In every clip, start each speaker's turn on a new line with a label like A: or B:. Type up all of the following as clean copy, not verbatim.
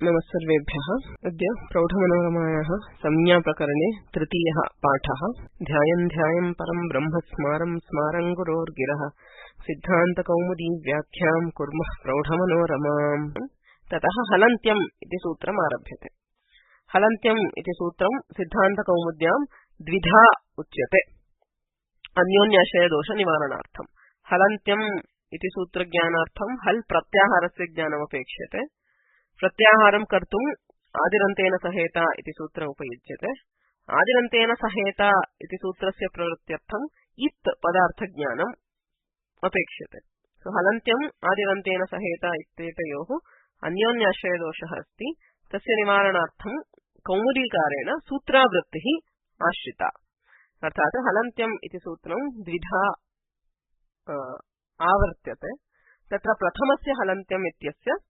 A: नमस्सर्वेभ्यः। अद्य प्रौढमनोरमायाः संज्ञाप्रकरणे तृतीयः पाठः। ध्यायन् परं ब्रह्म स्मारं गुरोर्गिरः सिद्धान्तकौमुदी व्याख्यां कुर्मः प्रौढमनोरमाम्। ततः हलन्त्यम् इति सूत्रम् आरभ्यते। हलन्त्यम् इति सूत्रं सिद्धान्तकौमुद्यां द्विधा उच्यते अन्योन्याश्रयदोषनिवारणार्थम्। हलन्त्यम् इति सूत्रज्ञानार्थं हल् प्रत्याहारस्य ज्ञानमपेक्ष्यते। प्रत्याहारं कर्तुम् आदिरन्तेन सहेता इति सूत्रम् उपयुज्यते। आदिरन्तेन सहेता इति सूत्रस्य प्रवृत्त्यर्थम् इत् पदार्थज्ञानम् अपेक्ष्यते। सो हलन्त्यम् आदिरन्तेन सहेता इत्येतयोः अन्योन्याश्रयदोषः अस्ति। तस्य निवारणार्थं कौमुदीकारेण सूत्रावृत्तिः आश्रिता। अर्थात् हलन्त्यम् इति सूत्रं द्विधा आवर्त्यते। तत्र प्रथमस्य हलन्त्यम् इत्यस्य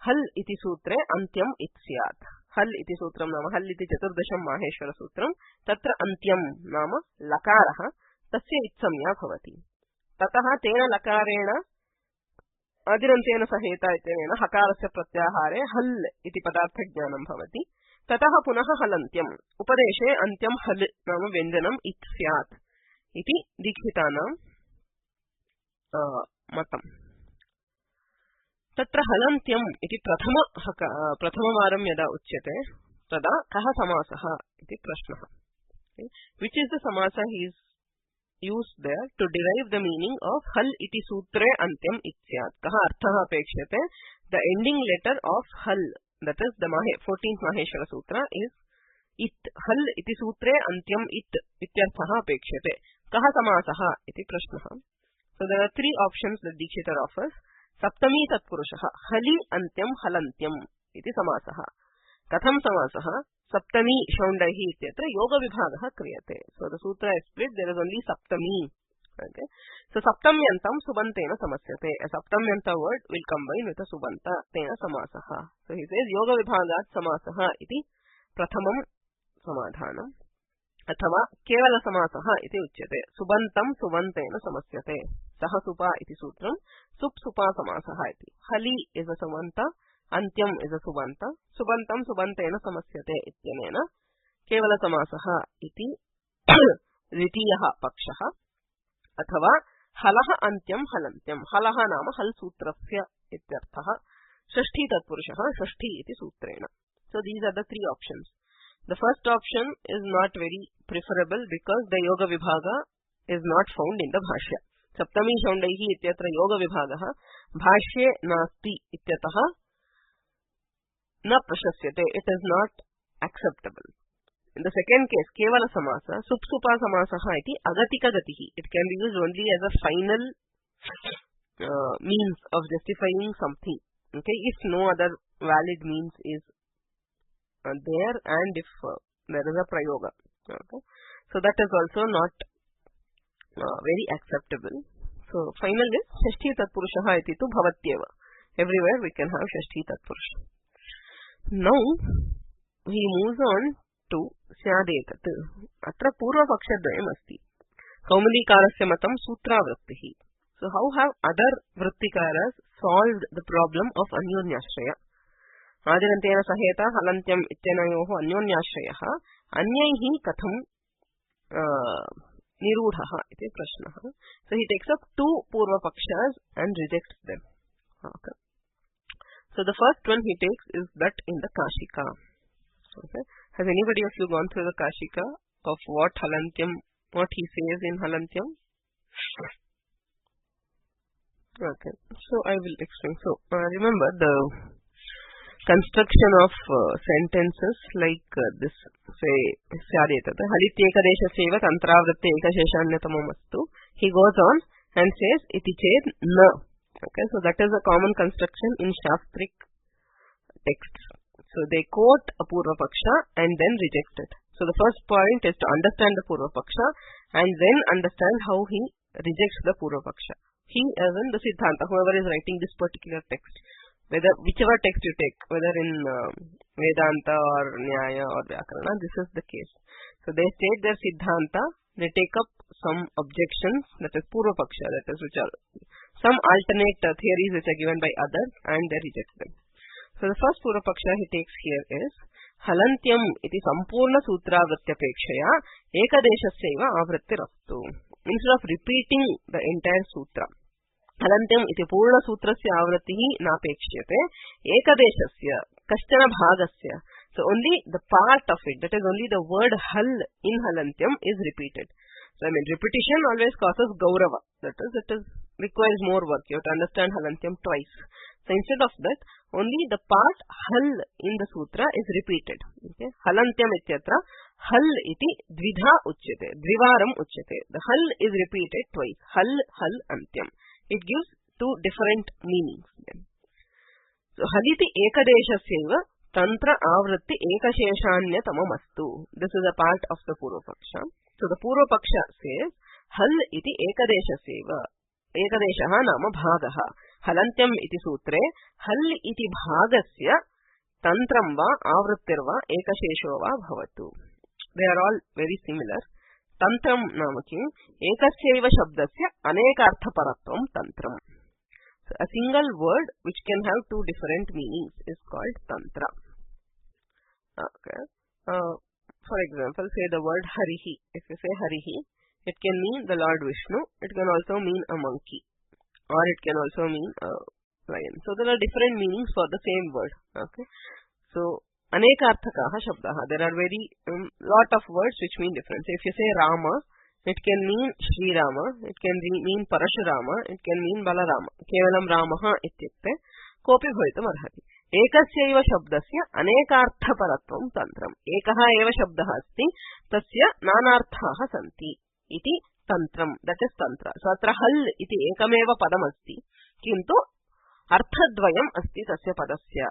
A: हल् इति सूत्रे अन्त्यम् इत् स्यात्। हल् इति सूत्रं नाम हल् इति चतुर्दशं माहेश्वरसूत्रं, तत्र अन्त्यम् नाम लकारः, तस्य इत्संज्ञा भवति। ततः तेन लकारेण आदिरन्तेन सहेता इत्यनेन हकारस्य प्रत्याहारे हल् इति पदार्थज्ञानं भवति। ततः पुनः हलन्त्यम् उपदेशे अन्त्यं हल् नाम व्यञ्जनम् इत् स्यात् इति दीक्षितानां मतम्। तत्र हलन्त्यम् इति प्रथमवारं यदा उच्यते तदा कः समासः इति प्रश्नः। Which is the samasa he is used there to derive the meaning of hal iti sutre antyam ityat. Kaha arthah apekshate? The ending letter of hal, that is the 14th Maheshwara Sutra, is it. Hal iti sutre antyam it ityarthah apekshate. Kaha samasah iti prashnah. So there are three options that Dikshita offers. सप्तमी तत्पुरुषः हलि अन्त्यं हलन्त्यम् इति समासः। कथं समासः? सप्तमी शौण्डैः इत्यत्र योगविभागः क्रियते। So the sutra is split, there is only saptami. Okay. So saptamyantam subanteन समस्यते. A saptamyanta word will combine with a subanta, तेन समासः. So he says योगविभागात् समासः इति प्रथमं समाधानम्। अथवा केवल समासः इति उच्यते। सुबन्तं सुबन्तेन समस्यते। सह सुपा इति सूत्रं सुप् सुपा समासः इति। हलि इज अ सुबन्त, अन्त्यम् इज अ सुबन्त, सुबन्तं सुबन्तेन समस्यते इत्यनेन केवल समासः इति द्वितीयः पक्षः। अथवा हलः अन्त्यं हलन्त्यं। हलः नाम हल् सूत्रस्य इत्यर्थः। षष्ठी तत्पुरुषः षष्ठी इति सूत्रेण। So these are the three options. The first option is not very preferable because the yoga vibhaga is not found in the bhashya. Saptami shaundaihi ityatra yoga vibhagah bhashye nasti ityatah na prashasyate. It is not acceptable. In the second case, kevala samasa, supsupa samasah iti agatika gatihi. It can be used only as a final means of justifying something. Okay, if no other valid means is there and if there is a prayoga. Okay. So that is also not very acceptable. So final is Shashti Tatpurushaha iti tu bhavatyeva. Everywhere we can have Shashti Tatpurusha. Now he moves on to Syadetat. Atra Purva Pakshadvayam asti. Kaumudīkārasya matam sutravrittihi. So how have other vrittikaras solved the problem of Anyonyashraya? आदिरन्तेन सहेता हलन्त्यम् इत्यनयोः अन्योन्याश्रयः अन्यैः कथं निरूढः इति प्रश्नः. So he takes up two पूर्वपक्षास् and rejects them. Okay. So the first one he takes is that in the Kashika. Okay. Has anybody of you gone through the Kashika of what he says in Halantyam? Okay. So I will explain. So remember the construction of sentences like this, say Syadetat halityekadeshasya tantravritte ekasheshanyatamastu. He goes on and says iti ched na. Okay, so that is a common construction in shastric texts. So they quote a purva paksha and then reject it. So the first point is to understand the purva paksha and then understand how he rejects the purva paksha. He as in the Siddhanta, whoever is writing this particular text. Whichever text you take, whether in Vedanta or Nyaya or Vyakarana, this is the case. So they state their Siddhanta, they take up some objections, that is Purva Paksha, that is which are some alternate theories which are given by others, and they reject them. So So the first Purvapaksha he takes here is Halantyam iti sampurna sutravrityapekshaya ekadeshasya avrittirastu. Instead of repeating the entire sutra, Halantyam iti purna sutrasya avrittihi napekshayate ekadeshasya kashchana bhagasya. So only the part of it, that is only the word hal in Halantyam is repeated. So repetition always causes gaurava. That is, it requires more work. You have to understand Halantyam twice. So instead of that, only the part hal in the sutra is repeated. Okay? Halantyam ityatra hal iti dvidha uchyate, dvivaram uchyate. The hal is repeated twice. Hal, hal, antyam. It gives two different meanings. So haliti ekadeshasya tantra avritti ekasheshanyatamastu. This is a part of the Purvapaksha. So the Purvapaksha says hal iti ekadeshasya. Ekadeshaha nama bhagaha. Halantyam iti sutre hal iti bhagasya tantram va avrittirva ekashesho va bhavatu. They are all very similar. Tantram namaki ekasyaiva shabdasya anekarthaparatvam tantram. So a single word which can have two different meanings is called tantra. Okay. For example, say the word Harihi. If you say Harihi, it can mean the Lord Vishnu. It can also mean a monkey, or it can also mean a lion. So there are different meanings for the same word. Okay. So anekarthakaha shabdaha. There are very lot of words which mean different. So if you say Rama, it can mean Sri Rama, it can mean Parashurama, it can mean Balarama. Kevalam Ramaha ityukte kopi bhavitum arhati. Ekasyaiva shabdasya anekarthaparatvam tantram. Ekaha eva shabdaha asti tasya nanarthaha santi. Iti tantram. That is tantra. So atra hal iti ekameva padam asti. Kintu arthadvayam asti tasya padasya.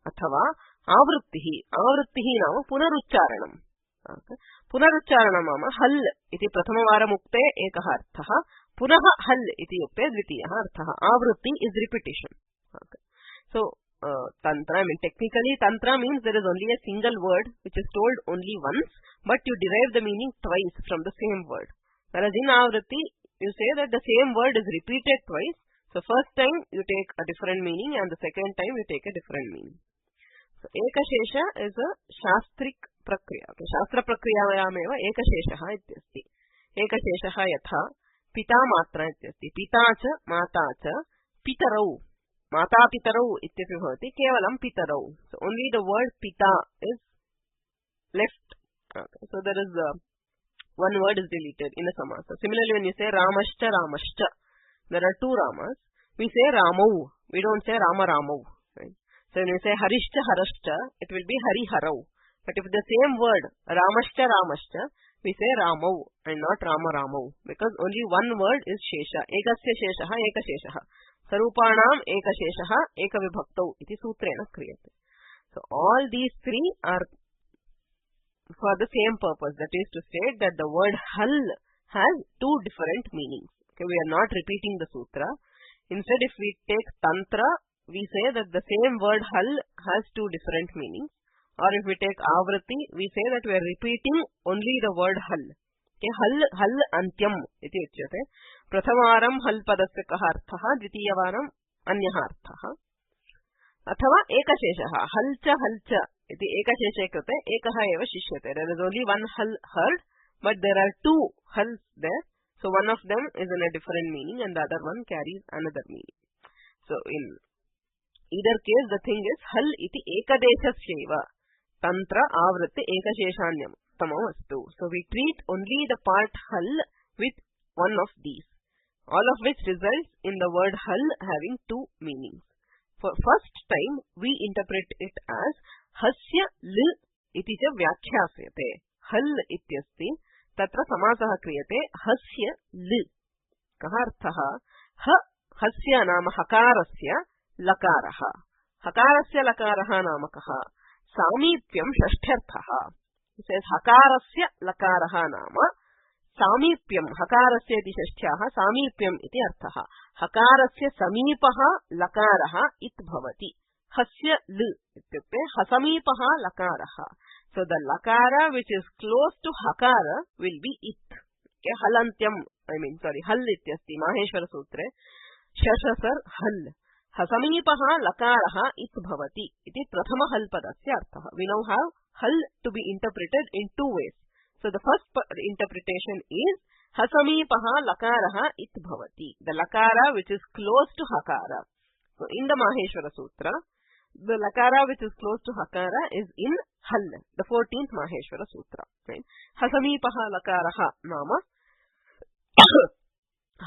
A: Athava avrittihi. Avrittihi nama punaruccharanam. Okay. Punaruccharanam nama hal iti prathamavaram ukte ekaha arthaha. Punaha hal iti ukte dvitiyaha arthaha. Avritti is repetition. Okay. So tantra, technically tantra means there is only a single word which is told only once, but you derive the meaning twice from the same word. Whereas in Avritti, you say that the same word is repeated twice. So first time you take a different meaning and the second time you take a different meaning. So ekashesha is a shastrik prakriya. Okay. Shastra prakriyayameva ekasheshaha ityasti. Ekasheshaha yatha pita matra ityasti. Pita cha mata cha pitarau. Mata pitarau ityapi bhavati kevalam pitarau. So only the word pita is left. Okay. So there is one word is deleted in a samasa. Similarly, when you say Ramashcha Ramashcha, there are two Ramas. We say Ramau. We don't say Rama Ramau. Right? So when you say Harishcha Harashcha, it will be Hari Harau. But if the same word Ramashcha Ramashcha, we say Ramau and not Rama Ramau, because only one word is Shesha. Ekasya Sheshaha Ekasheshaha. Sarupanam Ekasheshaha Ekavibhaktau iti sutrena kriyate. So all these three are for the same purpose. That is to say that the word hal has two different meanings. Okay, we are not repeating the sutra. Instead, if we take tantra, we say that the same word hal has two different meanings. Or if we take avritti, we say that we are repeating only the word hal. Okay, hal antyam iti uchyate. Prathamaram hal padasya kaha arthaha, dvitiyavaram anyaha arthaha. Athava ekasheshaha, halcha iti ekasheshe krute ekaha eva shishyate. There is only one hal heard, but there are two hals there. So one of them is in a different meaning and the other one carries another meaning. So in either case, the thing is hal iti ekadeshasyaiva tantra avritti ekasheshanyam tamamastu. So we treat only the part hal with one of these, all of which results in the word hal having two meanings. For first time, we interpret it as hasya l iti cha vyakhyasayate. Hal ityasti tatra samasaha kriyate hasya l. Kaha arthaha? Ha hasya nama hakarasya lakaraha. Hakarasya lakaraha nama kaha? Samipyam shashtyarthaha. It says hakarasya lakaraha nama samipyam. Hakarasya iti shashtyaha samipyam iti arthaha. Hakarasya samipaha lakaraha it bhavati. Hasya l ityukte hasamipaha lakaraha. So the lakara which is close to hakara will be it. Okay, halantyam, hal ityasti Maheshwara Sutre. Shashasar hal. हसमीपः लकारः इत भवति इति प्रथम हल पदस्य अर्थः. We now have hal to be interpreted in two ways. So the first interpretation is हसमीपः लकारः इत भवति. The lakara which is close to hakara. So in the Maheshwara Sutra, the lakara which is close to hakara is in hal, the 14th Maheshwara Sutra. Right? हसमीपः लकारः नाम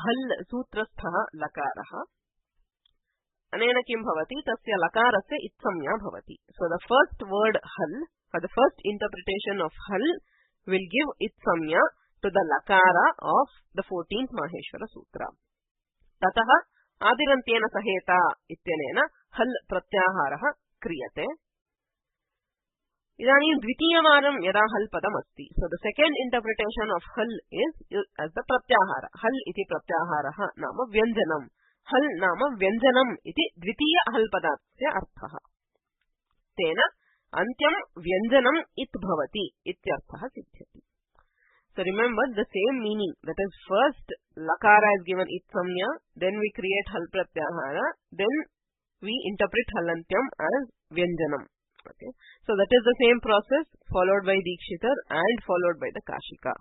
A: हल सूत्रस्थः लकारः. अनेन किं भवति तस्य लकारस्य इत्संज्ञा भवति. So the first word hal, or the first interpretation of hal will give इत्संज्ञा to the lakara of the 14th Maheshwara Sutra. ततः आदिरन्त्येन सहेता इत्यनेन हल प्रत्याहारः क्रियते. इदानीं द्वितीयवारं यदा हल पदम् अस्ति. So the second interpretation of hal is as the pratyahara. हल इति प्रत्याहारः नाम व्यञ्जनम्. हल नाम व्यञ्जनम् इति द्वितीय हल पदस्य अर्थः. तेन अन्त्यं व्यञ्जनम् इत् भवति इत्यर्थः सिद्ध्यति. So remember the same meaning, that is first lakara is given it samnya, then we create hal pratyahara, then we interpret halantyam as vyanjanam. Okay. So that is the same process followed by Dikshitar and followed by the Kashika.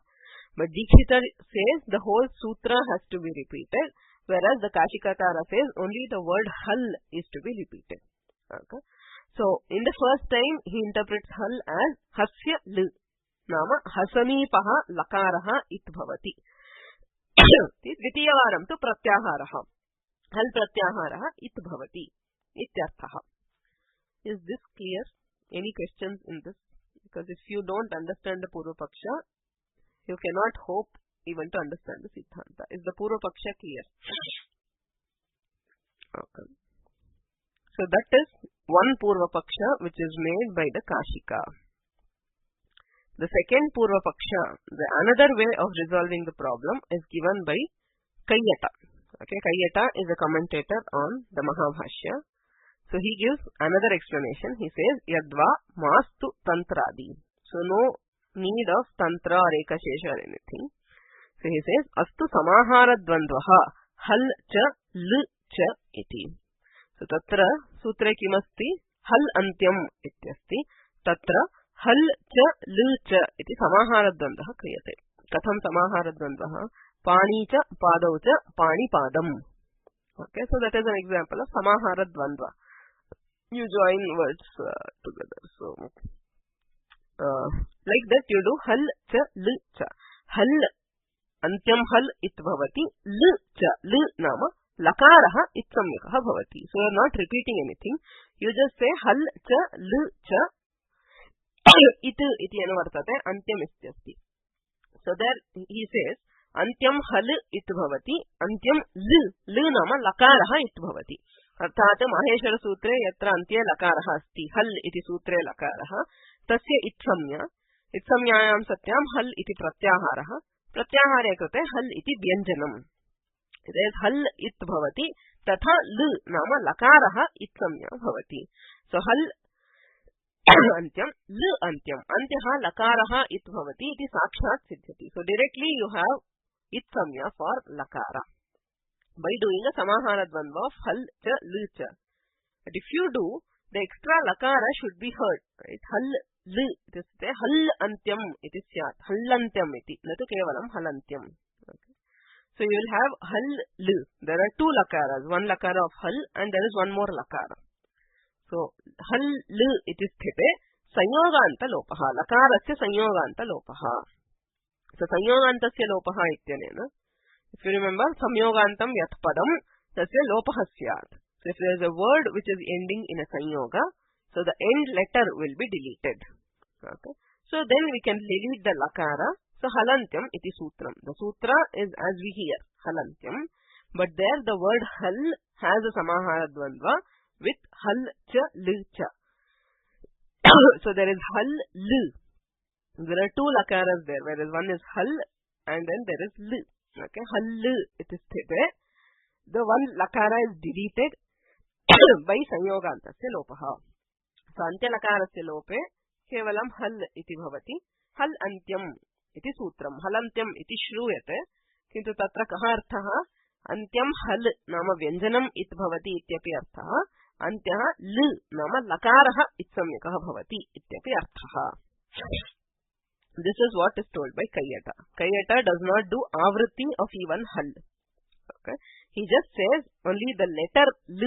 A: But Dikshitar says the whole sutra has to be repeated, whereas the Kashikatara says only the word hal is to be repeated. Okay. So in the first time he interprets hal as hasya l, नाम हसमीपः लकारः इत् भवति. द्वितीयवारं तु प्रत्याहारः हल प्रत्याहारः इत् भवति इत्यर्थः. Is this clear? Any questions in this? Because if you don't understand the Purva Paksha, you cannot hope even to understand the Siddhanta. Is the Purva Paksha clear? Okay. So that is one Purva Paksha which is made by the Kashika. The second Purva Paksha, the another way of resolving the problem, is given by Kayyata. Okay, Kayyata is a commentator on the Mahabhashya. So he gives another explanation. He says, Yadva mastu tantradi. So no need of tantra or ekashesha or anything. So he says, Astu samahara dvandvaha hal cha l cha iti. So tatra sutre kimasti hal antyam ityasti. Tatra हल च ल च इति समाहारद्वन्द्वः क्रियते. कथं समाहारद्वन्द्वः? पाणी च पादौ च पाणिपादम्. Okay, so that is an example of समाहारद्वन्द्व. You join words together. So like that you do हल च ल च. हल अन्त्यं हल इत भवति. ल च ल नाम लकारः इत्संज्ञकः भवति. So you are not repeating anything. You just say हल च ल च it iti anuvartate antyam istyasti. So there he says antyam hal it bhavati, antyam l nama lakarah it bhavati. अर्थात माहेश्वर सूत्रे यत्र अन्त्ये लकारः अस्ति हल इति सूत्रे लकारः तस्य इत्संज्ञायां सत्यां हल इति प्रत्याहारः प्रत्याहारे कृते हल इति व्यञ्जनम्. हल इत् भवति तथा ल नाम लकारः इत्संज्ञा भवति. सो हल अन्त्यं ल अन्त्यं अन्त्यः लकारः इत् भवति इति साक्षात् सिद्ध्यति. सो डायरेक्टली यू हैव इत्संज्ञा फॉर लकार by doing a samahara dvandva of hal cha l cha. But if you do, the extra lakara should be heard, right? Hal l it is hal antyam it is syat halantyam iti natu kevalam halantyam. Okay. So you will have hal l. There are two lakaras, one lakara of hal and there is one more lakara. So hal l it is sthite sanyoganta lopaha lakarasya sanyoganta lopaha. So sanyogantasya lopaha ityanena, if you remember, samyogantam yat padam tasya lopah syat. So if there is a word which is ending in a sanyoga, so the end letter will be deleted. Okay. So then we can delete the lakara. So halantyam iti sutram. The sutra is as we hear, halantyam. But there the word hal has a samahara dvandva with hal cha l cha. So there is hal l. There are two lakaras there, whereas one is hal and then there is l. Okay, hal it is sthite. The one lakara is deleted by sanyogantasya lopaha. So antya lakarasya lope kevalam hal iti bhavati. Hal antyam iti sutram. Halantyam iti shruyate. Kintu tatra kaha arthaha? Antyam hal nama vyanjanam it bhavati ityapi artha. Antyah l nama lakarah itsamyakah bhavati ityapi artha. This is what is told by Kayyata. Kayyata does not do avritti of even hal. Okay. He just says only the letter l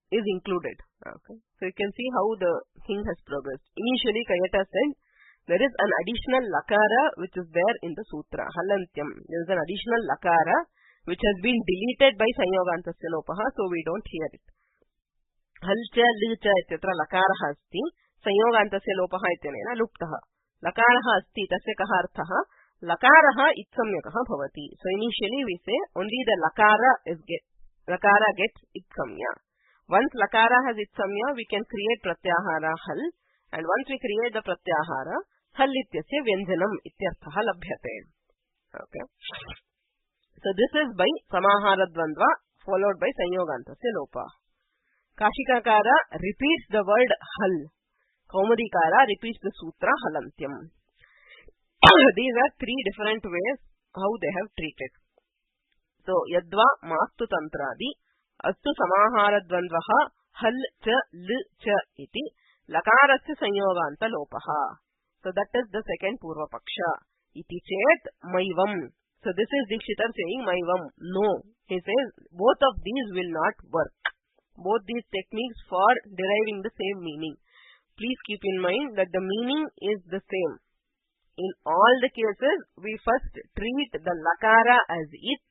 A: is included. Okay. So you can see how the thing has progressed. Initially Kayyata said there is an additional lakara which is there in the sutra. Halantyam. There is an additional lakara which has been deleted by Sanyogantasya lopaha, so we don't hear it. Halcha, licha, etc. lakaraha asti. Sanyogantasya lopaha ityanena luptaha. Lakaraha asti tasya kaha arthaha. Lakaraha itsamyakaha bhavati. So initially we say only the lakara gets itsamya. Once lakara has itsamya, we can create pratyahara hal. And once we create the pratyahara, hal ityasya vyanjanam ityarthaha labhyate. Okay. So this is by samahara dvandva followed by sanyogantasya lopa. Kashikakara repeats the word hal. Kaumadikara repeats the sutra halantyam. These are three different ways how they have treated. So yadva mastu tantradi astu samahara dvandvaha hal cha l cha iti lakarasya sanyoganta lopaha. So that is the second purva paksha. Iti chet maivam. So this is Dikshitar saying maivam. No. He says both of these will not work. Both these techniques for deriving the same meaning. Please keep in mind that the meaning is the same. In all the cases, we first treat the lakara as it,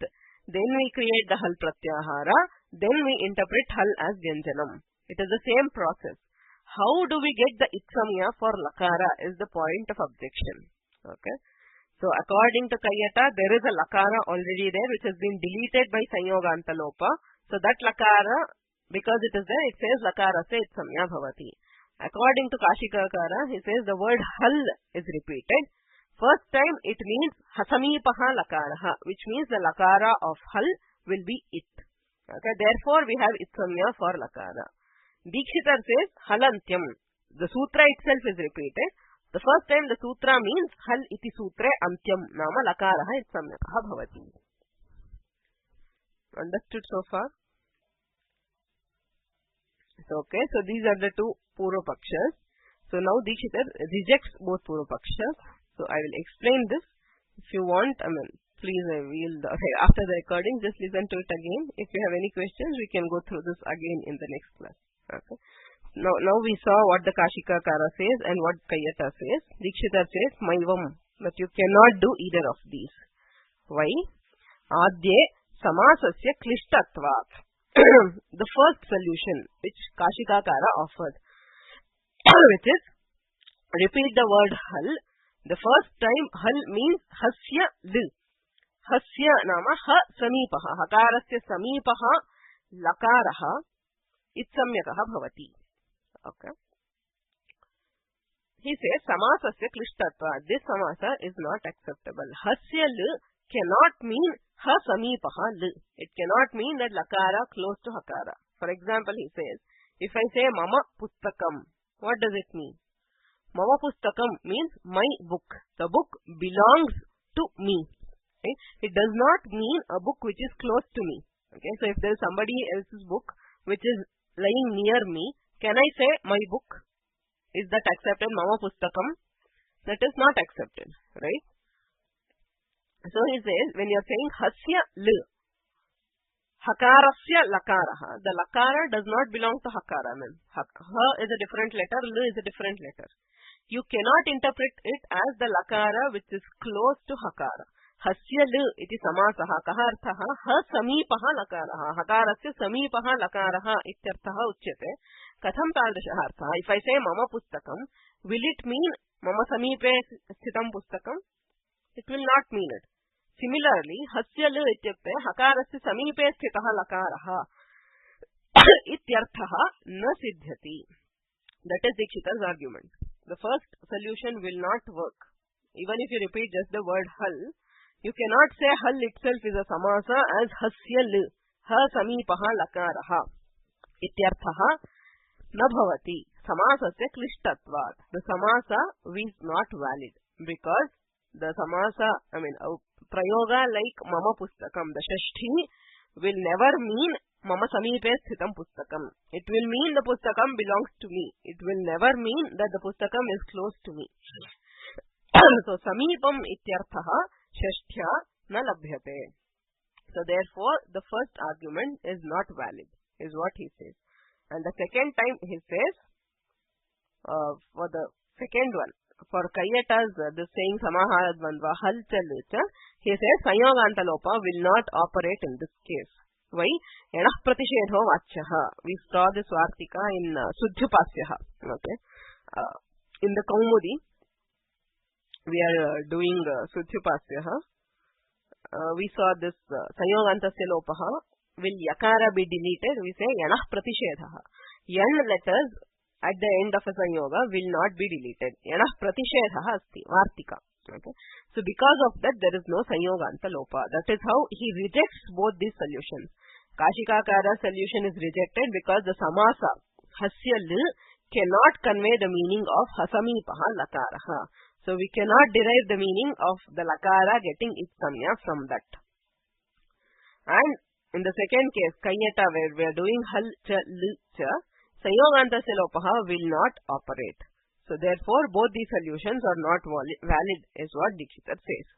A: then we create the hal pratyahara, then we interpret hal as vyanjanam. It is the same process. How do we get the itsamya for lakara is the point of objection. Okay. So according to Kayyata, there is a lakara already there which has been deleted by Sanyoganta lopa. So that lakara, because it is there, it says lakara se itsamya bhavati. According to Kashikakara, he says the word hal is repeated. First time it means hasamipaha lakaraha, which means the lakara of hal will be it. Okay, therefore we have itsamya for lakara. Dikshitar says halantyam. The sutra itself is repeated. The first time the sutra means hal iti sutre antyam nama lakaraha itsamyakaha bhavati. Understood so far? Okay, so these are the two Purva Pakshas. So now Dikshitar rejects both Purva Pakshas. So I will explain this. If you want, please after the recording, just listen to it again. If you have any questions, we can go through this again in the next class. Okay. Now we saw what the Kashikakara says and what Kayyata says. Dikshitar says maivam, but you cannot do either of these. Why? Adye samasasya klishtatvat. The first solution which Kashikakara offered, which is repeat the word hal. The first time hal means hasya l. Hasya nama ha samipaha. Hakarasya samipaha lakaraha itsamyakaha bhavati. Okay. He says samasasya klishtatva. This samasa is not acceptable. Hasya l cannot mean ha samipaha l. It cannot mean that lakara close to hakara. For example, he says, if I say mama pustakam, what does it mean? Mama pustakam means my book. The book belongs to me. Okay? It does not mean a book which is close to me. Okay? So if there is somebody else's book which is lying near me, can I say my book? Is that accepted? Mama pustakam? That is not accepted. Right? So he says, when you are saying hasya l, hakarasya lakaraha, the lakara does not belong to hakara. Ha is a different letter, l is a different letter. You cannot interpret it as the lakara which is close to hakara. Hasya l iti samasaha kaha arthaha ha samipaha lakaraha hakarasya samipaha lakaraha ityarthaha uchyate. Katham tadrishaha arthaha. If I say mama pustakam, will it mean mama samipe sthitam pustakam? It will not mean it. Similarly, hasya l ityukte hakarasya samipe sthitaha lakaraha ityarthaha na siddhyati. That is Dikshitar's argument. The first solution will not work. Even if you repeat just the word hal, you cannot say hal itself is a samasa as hasya l, ha samipaha lakaraha ityarthaha na bhavati. Samasasya klishtatvat. The samasa is not valid because the samasa, prayoga like mama pustakam, the shashti will never mean mama samipe sthitam pustakam. It will mean the pustakam belongs to me. It will never mean that the pustakam is close to me. So samipam ityarthaha shashtya na labhyate. So therefore the first argument is not valid, is what he says. And the second time he says, for the second one, for Kayyata's the saying Samahara Dvandva Hal Chalcha, he says Sanyoganta Lopa will not operate in this case. Why? Yanah Pratishedho Vachaha. We saw this Vartika in Suddhyupasyaha. Okay. In the Kaumudi, we are doing Suddhyupasyaha. We saw this Sanyogantasya Lopaha. Will Yakara be deleted? We say Yanah Pratishedha. Yan letters at the end of a Sanyoga will not be deleted. Yanah Pratishedha asti. Vartika. Okay. So because of that, there is no Sanyoganta Lopa. That is how he rejects both these solutions. Kashikakara solution is rejected because the Samasa Hasya L cannot convey the meaning of Hasamipaha Lakaraha. So we cannot derive the meaning of the Lakara getting its Samya from that. And in the second case, Kayyata, where we are doing Hal Cha L Cha, Sanyogantasya Lopaha will not operate. So therefore, both these solutions are not valid, is what Dikshitar says.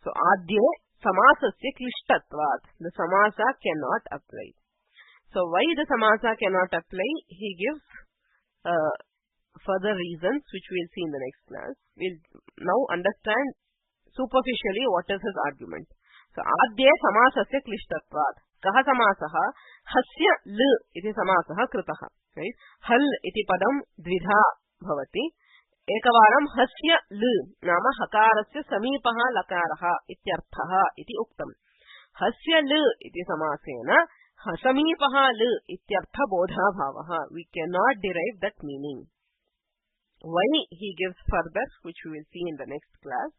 A: So Adye Samasasya Klishtatvat. The Samasa cannot apply. So why the Samasa cannot apply? He gives further reasons which we will see in the next class. We will now understand superficially what is his argument. So Adye Samasasya Klishtatvat. Kaha Samasaha Hasya L iti Samasaha Kritaha. Right? Hal iti padam dvidha bhavati. Ekavaram hasya l nama hakarasya samipaha lakaraha ityarthaha iti uktam. Hasya l iti samasena hasamipaha l ityartha bodha bhavaha. We cannot derive that meaning. Why he gives further, which we will see in the next class.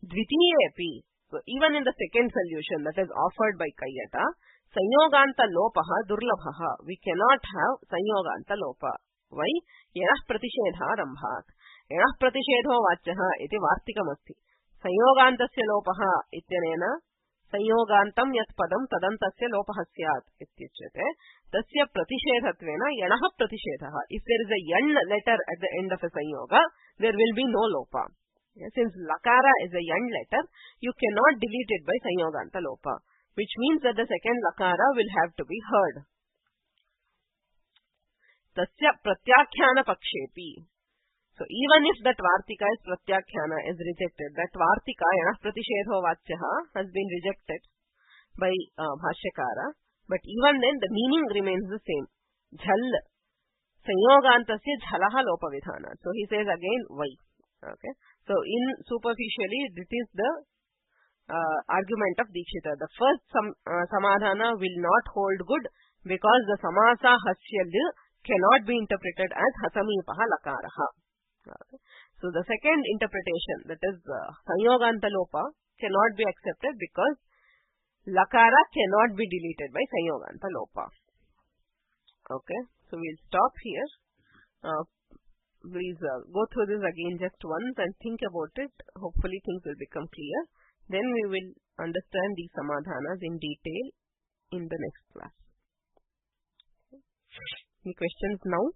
A: Dvitiyepi. So even in the second solution that is offered by Kayyata, Sanyoganta Lopaha Durlabhaha. We cannot have Sanyoganta Lopa. Why? Yanah Pratishedha Rambhat. Yanah Pratishedho Vachaha iti Vartikamasti. Sanyogantasya Lopaha ityanena Sanyogantam yat padam tadantasya Lopahasyat ityuchyate. Tasya Pratishedhatvena Yanah Pratishedha. If there is a yan letter at the end of a Sanyoga, there will be no Lopa. Since Lakara is a yan letter, you cannot delete it by Sanyoganta Lopa, which means that the second Lakara will have to be heard. Tasya Pratyakhyana Pakshepi. So even if that Vartika is Pratyakhyana is rejected, that Vartika Yanah Pratishedho Vachaha has been rejected by Bhashyakara, but even then the meaning remains the same. Jhal. Sanyogantasya Jhalaha Lopavidhana. So he says again why. Okay. So in superficially, this is the argument of Dikshita. The first Samadhana will not hold good because the Samasa Hasya L cannot be interpreted as Hasamipaha Lakaraha. Okay. So the second interpretation, that is Sanyoganta Lopa, cannot be accepted because Lakara cannot be deleted by Sanyoganta Lopa. Okay. So we will stop here. Please go through this again just once and think about it. Hopefully things will become clear. Then we will understand these Samadhanas in detail in the next class. Any questions now?